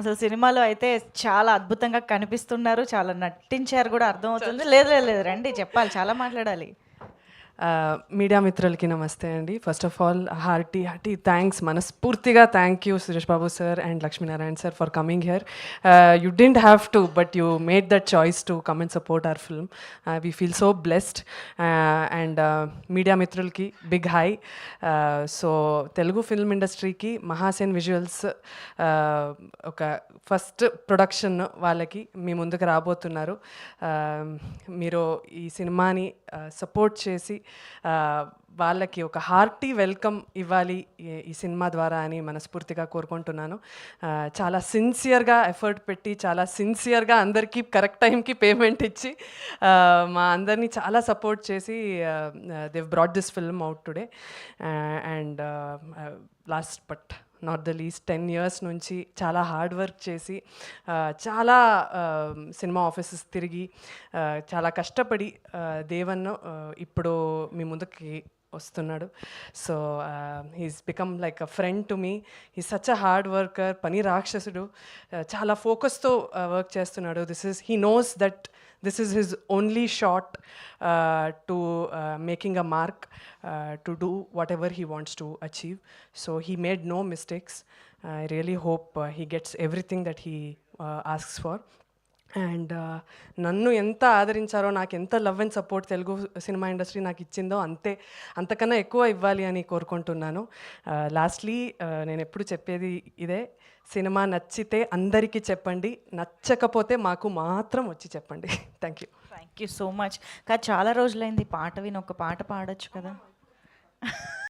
అసలు సినిమాలో అయితే చాలా అద్భుతంగా కనిపిస్తున్నారు. చాలా నటించారు గూడా అర్థమవుతుంది. లేదు, లేదు, లేదు. రండి చెప్పాలి. చాలా మాట్లాడాలి. మీడియా మిత్రులకి నమస్తే అండి. First of all hearty thanks, మనస్ఫూర్తిగా thank you Suresh Babu sir and Lakshminarayana sir for coming here. You didn't have to, but you made that choice to come and support our film. We feel so blessed. And media మిత్రులకి big hi. So Telugu film ఇండస్ట్రీకి Mahasen visuals ఒక first production వాళ్ళకి మీ ముందుకు రాబోతున్నారు. మీరు ఈ సినిమాని సపోర్ట్ చేసి వాళ్ళకి ఒక హార్టీ వెల్కమ్ ఇవ్వాలి ఈ సినిమా ద్వారా అని మనస్ఫూర్తిగా కోరుకుంటున్నాను. చాలా సిన్సియర్గా ఎఫర్ట్ పెట్టి చాలా సిన్సియర్గా అందరికీ కరెక్ట్ టైంకి పేమెంట్ ఇచ్చి మా అందరినీ చాలా సపోర్ట్ చేసి they brought this film out today. And last but not the least 10 years నుంచి చాలా హార్డ్ వర్క్ చేసి చాలా సినిమా ఆఫీసెస్ తిరిగి చాలా కష్టపడి దేవన్ ఇప్పుడు మీ ముందుకి వస్తున్నాడు. So he's become like a friend to me. He such a hard worker, పని రాక్షసుడు. చాలా ఫోకస్తో వర్క్ చేస్తున్నాడు. He knows that this is his only shot to making a mark, to do whatever he wants to achieve. So he made no mistakes. I really hope he gets everything that he asks for. And నన్ను ఎంత ఆదరించారో, నాకు ఎంత love and support Telugu cinema industry నాకు ఇచ్చిందో అంతకన్నా ఎక్కువ ఇవ్వాలి అని కోరుకుంటున్నాను. లాస్ట్లీ నేను ఎప్పుడు చెప్పేది ఇదే, సినిమా నచ్చితే అందరికీ చెప్పండి, నచ్చకపోతే మాకు మాత్రం వచ్చి చెప్పండి. Thank you so much. కానీ చాలా రోజులైంది పాట విని ఒక పాట పాడొచ్చు కదా.